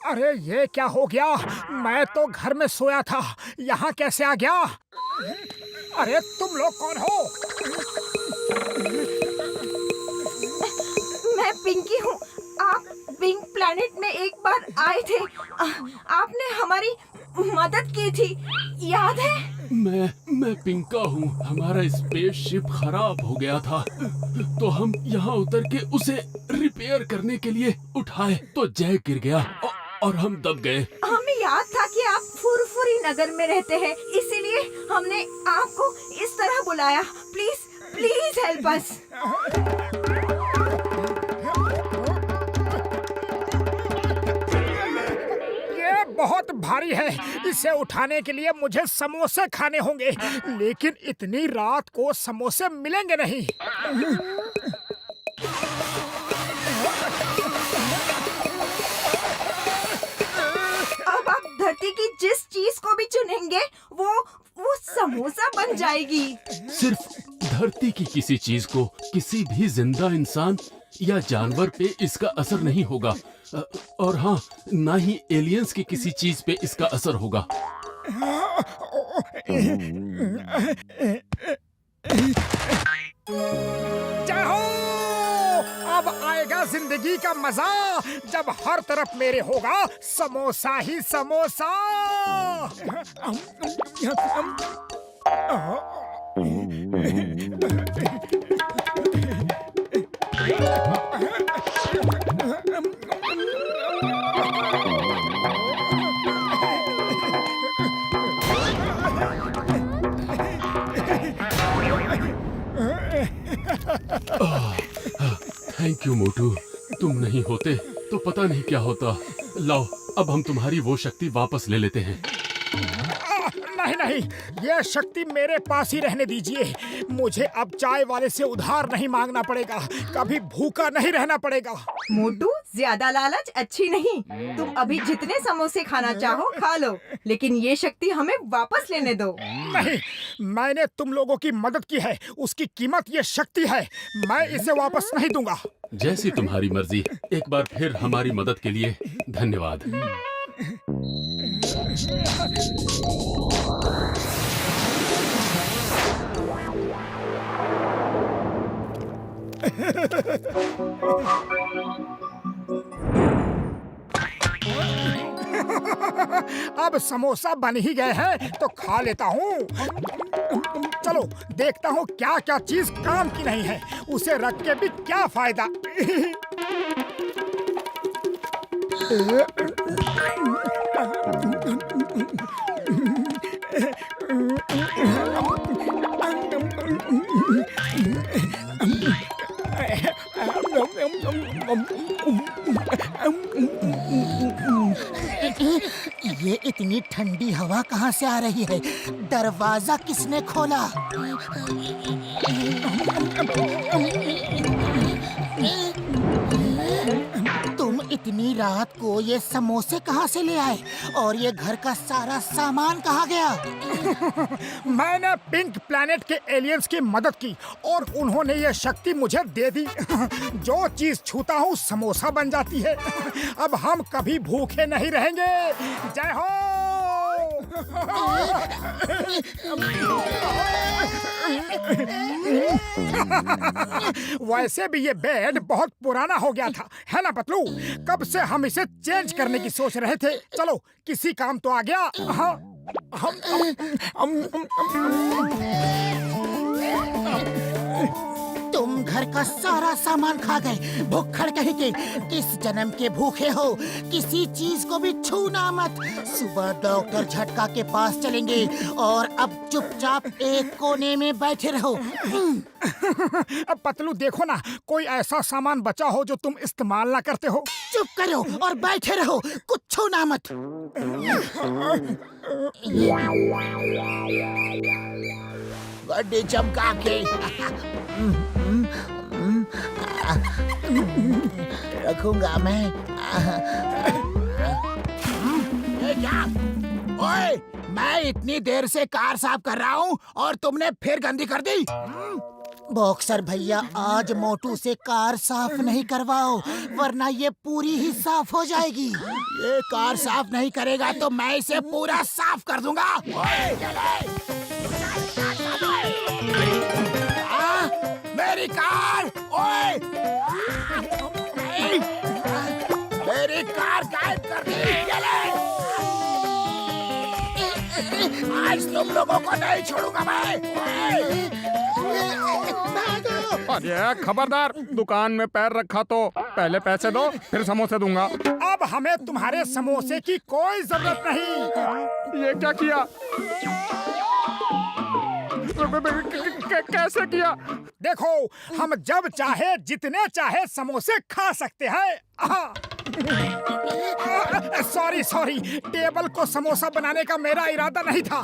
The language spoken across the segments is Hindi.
अरे ये क्या हो गया? मैं तो घर में सोया था, यहाँ कैसे आ गया? अरे तुम लोग कौन हो? मैं पिंकी हूँ। आप पिंक प्लैनेट में एक बार आए थे। आपने हमारी मदद की थी, याद है? मैं पिंका हूँ। हमारा स्पेसशिप खराब हो गया था, तो हम यहाँ उतर के उसे रिपेयर करने के लिए उठाए तो जय गिर गया और हम दब गए। हमें याद था कि आप फुरफुरी नगर में रहते हैं, इसीलिए हमने आपको इस तरह बुलाया। Please please help us. ये बहुत भारी है, इसे उठाने के लिए मुझे समोसे खाने होंगे, लेकिन इतनी रात को समोसे मिलेंगे नहीं। अब आप धरती की जिस चीज को भी चुनेंगे वो समोसा बन जाएगी। सिर्फ धरती की किसी चीज को, किसी भी जिंदा इंसान या जानवर पे इसका असर नहीं होगा, और हाँ, ना ही एलियंस की किसी चीज पे इसका असर होगा। जय हो! अब आएगा जिंदगी का मजा, जब हर तरफ मेरे होगा समोसा ही समोसा। थैंक यू मोटू, तुम नहीं होते तो पता नहीं क्या होता। लाओ, अब हम तुम्हारी वो शक्ति वापस ले लेते हैं। नहीं नहीं, ये शक्ति मेरे पास ही रहने दीजिए। मुझे अब चाय वाले से उधार नहीं मांगना पड़ेगा, कभी भूखा नहीं रहना पड़ेगा। मोटू, ज्यादा लालच अच्छी नहीं। तुम अभी जितने समोसे खाना चाहो खा लो, लेकिन ये शक्ति हमें वापस लेने दो। नहीं, मैंने तुम लोगों की मदद की है, उसकी कीमत ये शक्ति है। मैं इसे वापस नहीं दूंगा। जैसी तुम्हारी मर्जी। एक बार फिर हमारी मदद के लिए धन्यवाद। अब समोसा बन ही गए हैं तो खा लेता हूँ। चलो देखता हूँ क्या क्या चीज काम की नहीं है, उसे रख के भी क्या फायदा। ये इतनी ठंडी हवा कहाँ से आ रही है? दरवाजा किसने खोला? तुम इतनी रात को ये समोसे कहाँ से ले आए? और ये घर का सारा सामान कहाँ गया? मैंने पिंक प्लैनेट के एलियंस की मदद की और उन्होंने ये शक्ति मुझे दे दी। जो चीज छूता हूँ समोसा बन जाती है। अब हम कभी भूखे नहीं रहेंगे। जय हो! वैसे भी ये बेड बहुत पुराना हो गया था, है ना पतलू? कब से हम इसे चेंज करने की सोच रहे थे। चलो किसी काम तो आ गया। हाँ, तुम घर का सारा सामान खा गए, भुक्खड़ कहीं के। किस जन्म के भूखे हो? किसी चीज को भी छूना मत। सुबह डॉक्टर झटका के पास चलेंगे और अब चुपचाप एक कोने में बैठे रहो। अब पतलू देखो ना, कोई ऐसा सामान बचा हो जो तुम इस्तेमाल ना करते हो। चुप करो और बैठे रहो, कुछ छूना मत। गड्डी चमका के रखूंगा मैं। ये क्या? ओए, मैं इतनी देर से कार साफ कर रहा हूँ और तुमने फिर गंदी कर दी। बॉक्सर भैया, आज मोटू से कार साफ नहीं करवाओ, वरना ये पूरी ही साफ हो जाएगी। ये कार साफ नहीं करेगा तो मैं इसे पूरा साफ कर दूंगा। ओए, मेरी कार! ओए! मेरी कार गायब कर दी। आज तुम लोगों को नहीं छोड़ूंगा मैं। अरे खबरदार, दुकान में पैर रखा तो पहले पैसे दो, फिर समोसे दूंगा। अब हमें तुम्हारे समोसे की कोई जरूरत नहीं। ये क्या किया? कैसे किया? देखो, हम जब चाहे जितने चाहे समोसे खा सकते हैं। सॉरी, टेबल को समोसा बनाने का मेरा इरादा नहीं था।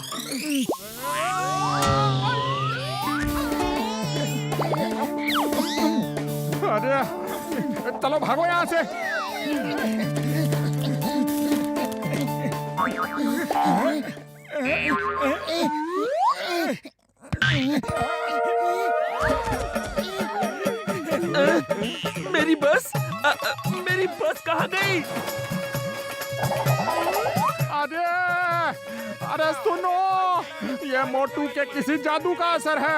अरे चलो भागो यहाँ से। मेरी बस मेरी बस कहाँ गई? अरे सुनो, ये मोटू के किसी जादू का असर है।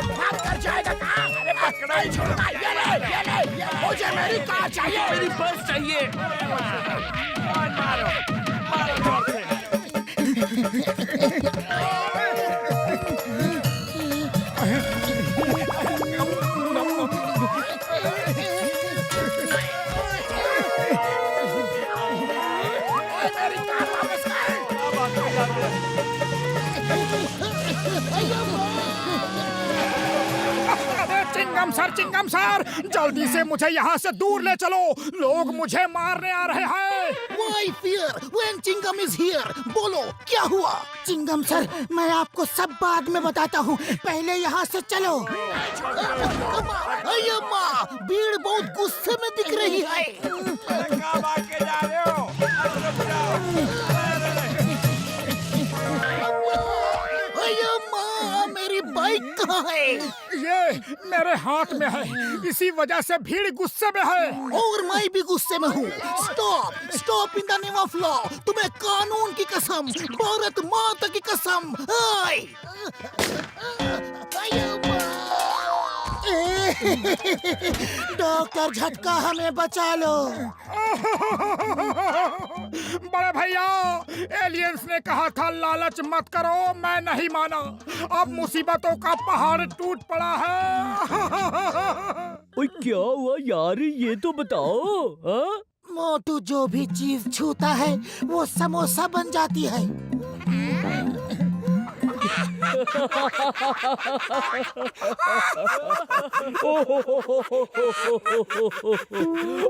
भाग कर जाएगा कहाँ? अरे पकड़ा ही छोड़ूंगा। ये ले, मुझे मेरी कार चाहिए। मेरी बस चाहिए। चिंगम सर, जल्दी से मुझे यहाँ से दूर ले चलो। लोग मुझे मारने आ रहे हैं। Why fear when Chingam is here? बोलो क्या हुआ? चिंगम सर, मैं आपको सब बाद में बताता हूँ, पहले यहाँ से चलो। अय्यम्मा, भीड़ बहुत गुस्से में दिख रही है। कहाँ भाग के जा रहे हो? अय्यम्मा, मेरी बाइक कहाँ है? ये मेरे हाथ में है, इसी वजह से भीड़ गुस्से में है। और मैं भी गुस्से में हूँ। Stop in the name of law. तुम्हें कानून की कसम, भारत माता की कसम। डॉक्टर झटका, हमें बचा लो। बड़े भैया, एलियंस ने कहा था लालच मत करो, मैं नहीं माना। अब मुसीबतों का पहाड़ टूट पड़ा है। ओए क्या हुआ यार, ये तो बताओ। हाँ? मोटू जो भी चीज छूता है वो समोसा बन जाती है।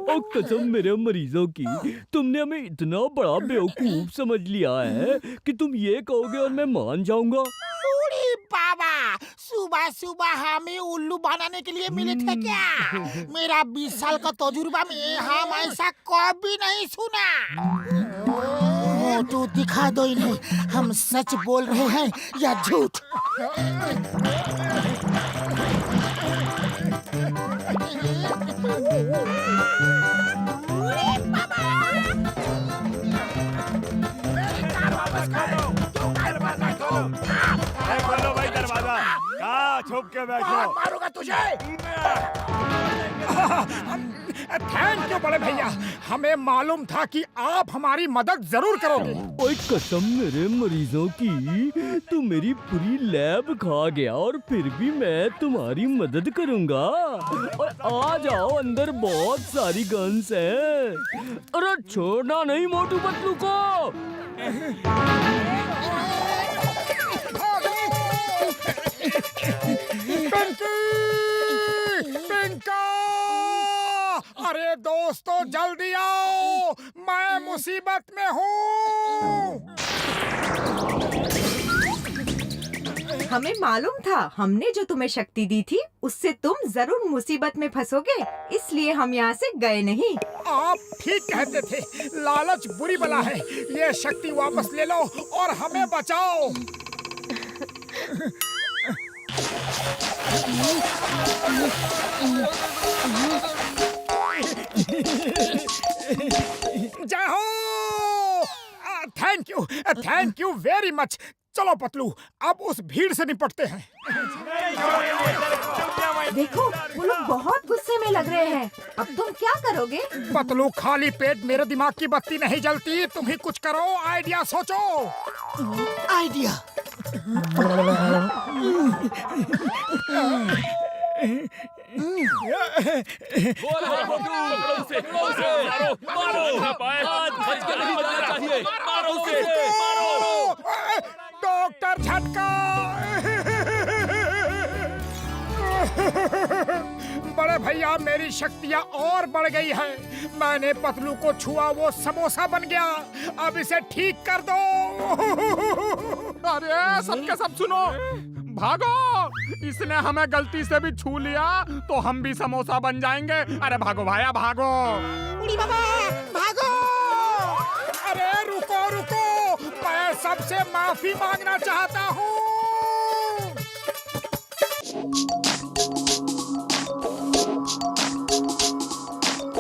ओ कसम मेरे मरीजों की, तुमने हमें इतना बड़ा बेवकूफ समझ लिया है कि तुम ये कहोगे और मैं मान जाऊंगा। अरे बाबा, सुबह सुबह हमें उल्लू बनाने के लिए मिले थे क्या? मेरा 20 साल का तजुर्बा में हम ऐसा कभी नहीं सुना। मोटू, दिखा दो इन्हें, हम सच बोल रहे हैं या झूठ। खोलो भाई दरवाजा। कहाँ छुप के बैठो? मारूंगा तुझे। थैंक यू बड़े भैया, हमें मालूम था कि आप हमारी मदद जरूर करोगे। ओए कसम मेरे मरीजों की, तू मेरी पूरी लैब खा गया और फिर भी मैं तुम्हारी मदद करूंगा। और आ जाओ, अंदर बहुत सारी गन्स हैं। अरे छोड़ना नहीं मोटू पतलू को। पिंकी! पिंका! अरे दोस्तों जल्दी आओ, मैं मुसीबत में हूँ। हमें मालूम था, हमने जो तुम्हें शक्ति दी थी उससे तुम जरूर मुसीबत में फंसोगे, इसलिए हम यहाँ से गए नहीं। आप ठीक कहते थे, लालच बुरी बला है। ये शक्ति वापस ले लो और हमें बचाओ। जय हो। Thank you very much. चलो पतलू, अब उस भीड़ से निपटते हैं। देखो, वो लोग बहुत गुस्से में लग रहे हैं। अब तुम क्या करोगे? पतलू, खाली पेट मेरे दिमाग की बत्ती नहीं जलती। तुम ही कुछ करो, आइडिया सोचो। आइडिया। डॉक्टर झटका। बड़े भैया, मेरी शक्तियाँ और बढ़ गई है। मैंने पतलू को छुआ, वो समोसा बन गया। अब इसे ठीक कर दो। अरे सबके सब सुनो, भागो। इसने हमें गलती से भी छू लिया तो हम भी समोसा बन जाएंगे। अरे भागो भाया भागो। उड़ी बाबा, भागो। अरे रुको रुको, मैं सबसे माफी मांगना चाहता हूँ।